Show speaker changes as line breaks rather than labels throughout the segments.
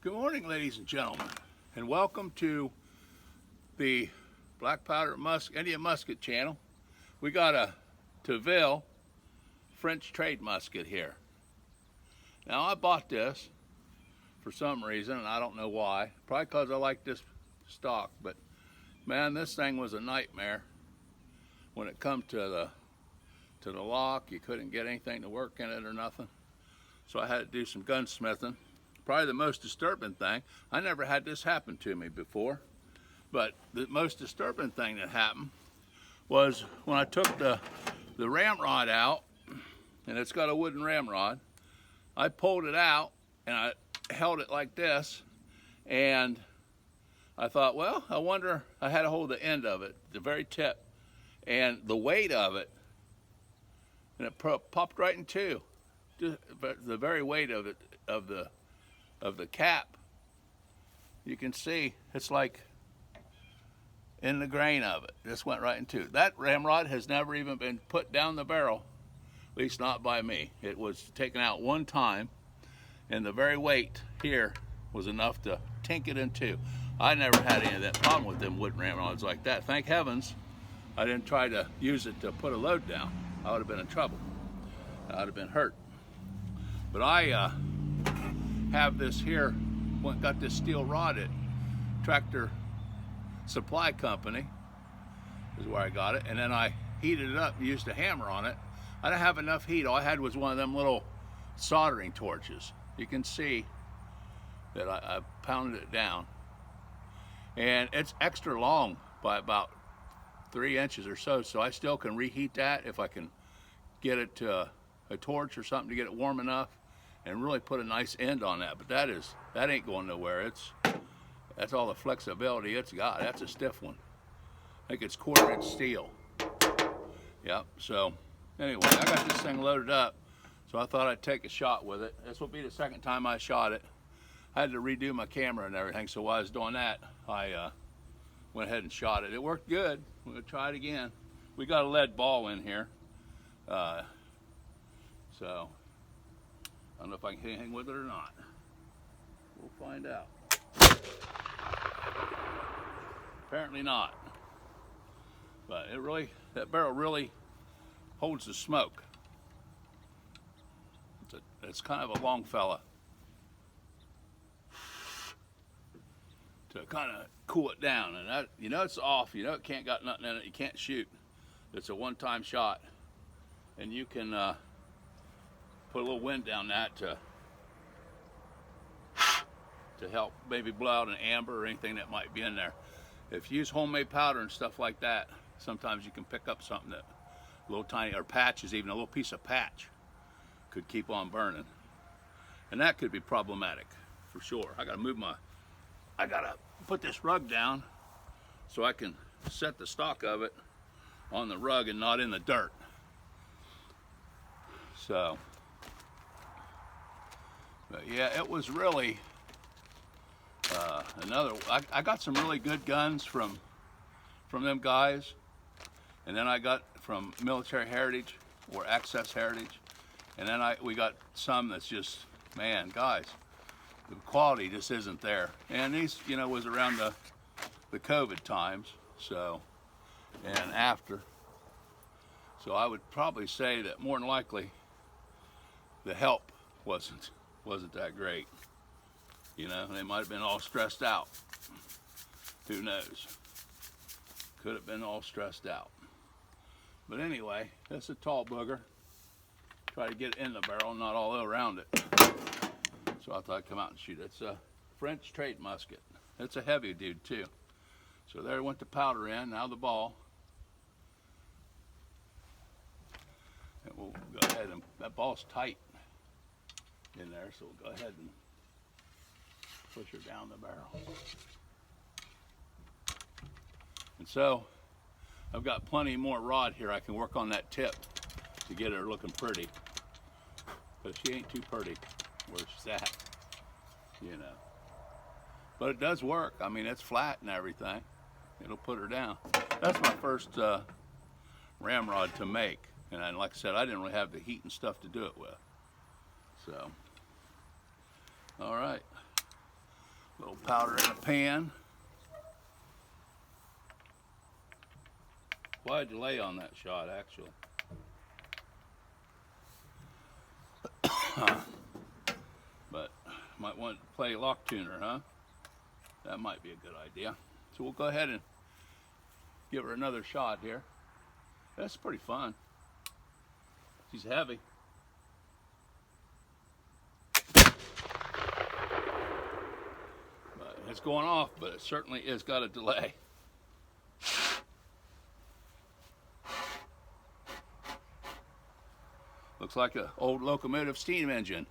Good morning, ladies and gentlemen, and welcome to the Black Powder Indian Musket channel. We got a Trevil French trade musket here. Now, I bought this for some reason, and I don't know why. Probably because I like this stock, but man, this thing was a nightmare when it come to the lock. You couldn't get anything to work in it or nothing. So I had to do some gunsmithing. Probably the most disturbing thing, I never had this happen to me before, but the most disturbing thing that happened was when I took the ramrod out, and it's got a wooden ramrod. I pulled it out and I held it like this, and I thought, well, I wonder, I had to hold the end of it, the very tip, and the weight of it, and it popped right in two. The very weight of it, of the cap, you can see it's like in the grain of it. This went right in two. That ramrod has never even been put down the barrel, at least not by me. It was taken out one time, and the very weight here was enough to tink it in two. I never had any of that problem with them wooden ramrods like that. Thank heavens I didn't try to use it to put a load down. I would have been in trouble. I would have been hurt. But I have this here, got this steel rod at Tractor Supply Company, is where I got it, and then I heated it up and used a hammer on it. I didn't have enough heat. All I had was one of them little soldering torches. You can see that I pounded it down, and it's extra long by about 3 inches or so, so I still can reheat that if I can get it to a torch or something to get it warm enough and really put a nice end on that. But that ain't going nowhere. That's all the flexibility it's got. That's a stiff one. I think it's 1/4 inch steel. Yep. So anyway, I got this thing loaded up, so I thought I'd take a shot with it. This will be the second time I shot it. I had to redo my camera and everything, so while I was doing that, I went ahead and shot it. It worked good. We're gonna try it again. We got a lead ball in here, so I don't know if I can hit anything with it or not. We'll find out. Apparently not. But that barrel really holds the smoke. It's kind of a long fella to kind of cool it down. And that, you know, it's off. You know, it can't got nothing in it. You can't shoot. It's a one-time shot, and you can put a little wind down that to help maybe blow out an amber or anything that might be in there. If you use homemade powder and stuff like that, sometimes you can pick up something that a little tiny, or patches, even a little piece of patch could keep on burning, and that could be problematic for sure. I gotta put this rug down so I can set the stock of it on the rug and not in the dirt. So but yeah, it was really I got some really good guns from them guys, and then I got from Military Heritage or Access Heritage, and then we got some that's just, man, guys, the quality just isn't there. And these, you know, was around the COVID times, so, and after. So I would probably say that more than likely the help wasn't that great. You know, they might have been all stressed out. Who knows? Could have been all stressed out. But anyway, that's a tall booger. Try to get it in the barrel, not all around it. So I thought I'd come out and shoot it. It's a French trade musket. It's a heavy dude too. So there went the powder in, now the ball. And we'll go ahead and, that ball's tight in there, so we'll go ahead and push her down the barrel. And so I've got plenty more rod here. I can work on that tip to get her looking pretty, but she ain't too pretty where she's at, you know. But it does work. I mean, it's flat and everything. It'll put her down. That's my first ramrod to make, and like I said, I didn't really have the heat and stuff to do it with. So all right, powder in a pan. Quite a delay on that shot, actually. But might want to play lock tuner, huh? That might be a good idea. So we'll go ahead and give her another shot here. That's pretty fun. She's heavy. But it's going off, but it certainly has got a delay. Looks like an old locomotive steam engine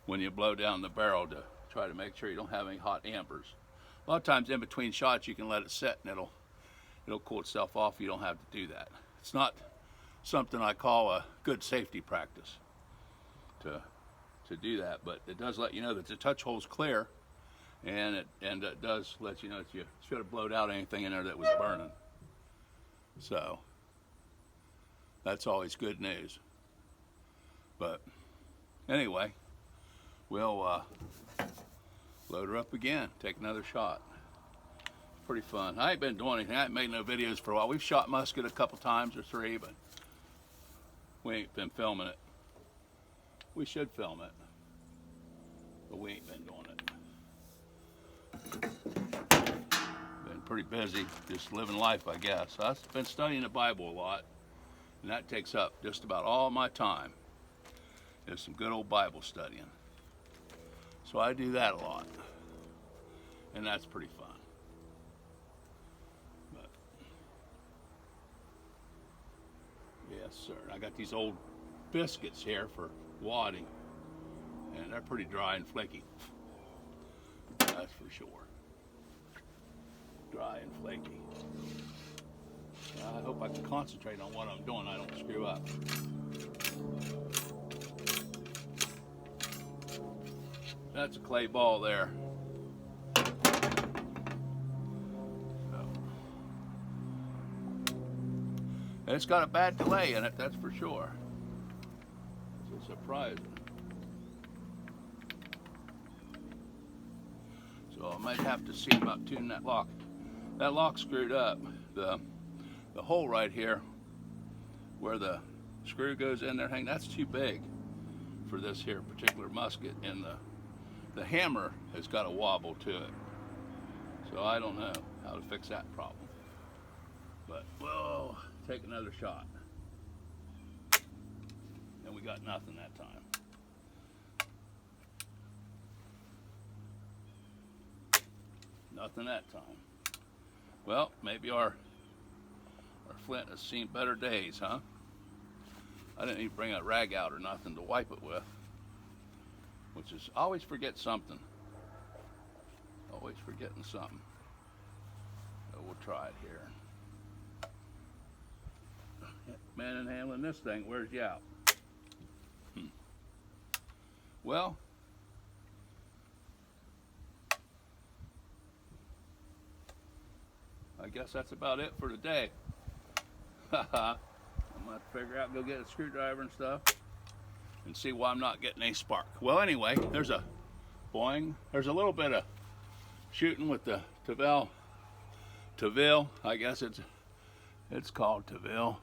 when you blow down the barrel to try to make sure you don't have any hot embers. A lot of times in between shots you can let it set and it'll cool itself off. You don't have to do that. It's not something I call a good safety practice to do that, but it does let you know that the touch hole's clear, and it does let you know that you should have blowed out anything in there that was burning. So that's always good news. But anyway, we'll load her up again, take another shot. Pretty fun. I ain't been doing anything. I ain't made no videos for a while. We've shot musket a couple times or three, but we ain't been filming it. We should film it, but we ain't been doing it. Been pretty busy, just living life, I guess. I've been studying the Bible a lot, and that takes up just about all my time. There's some good old Bible studying. So I do that a lot, and that's pretty fun. But yes, sir. I got these old biscuits here for wadding, and they're pretty dry and flaky. That's for sure. Dry and flaky. I hope I can concentrate on what I'm doing. I don't screw up. That's a clay ball there. So. It's got a bad delay in it, that's for sure. It's surprising. So I might have to see about tuning that lock. That lock's screwed up. The hole right here where the screw goes in there, that's too big for this here particular musket, and the hammer has got a wobble to it. So I don't know how to fix that problem. But we'll take another shot. And we got nothing that time. Nothing that time. Well, maybe our flint has seen better days, huh? I didn't even bring a rag out or nothing to wipe it with. Which is, I always forget something. Always forgetting something. So we'll try it here. Man and handling this thing, where's you out? Well, I guess that's about it for today. I'm gonna have to figure out, go get a screwdriver and stuff, and see why I'm not getting a spark. Well, anyway, there's a boing. There's a little bit of shooting with the tevil. I guess it's called tevil.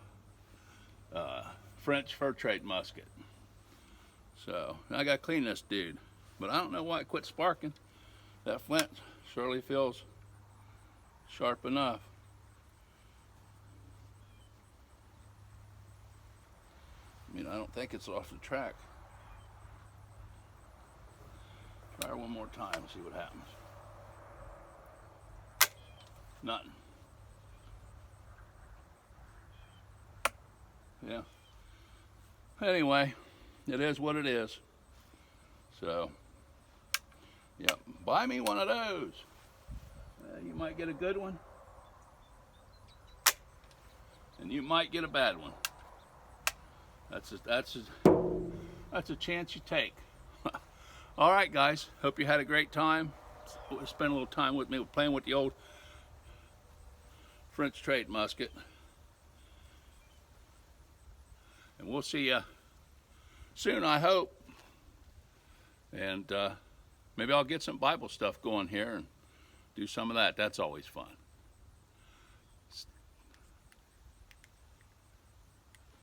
French fur trade musket. So I gotta clean this dude, but I don't know why it quit sparking. That flint surely feels sharp enough. I mean, I don't think it's off the track. Try one more time and see what happens. Nothing. Yeah. Anyway, it is what it is. So, yep, buy me one of those. You might get a good one, and you might get a bad one. That's a chance you take. All right, guys. Hope you had a great time. Spend a little time with me playing with the old French trade musket. And we'll see you soon, I hope. And Maybe I'll get some Bible stuff going here and do some of that. That's always fun.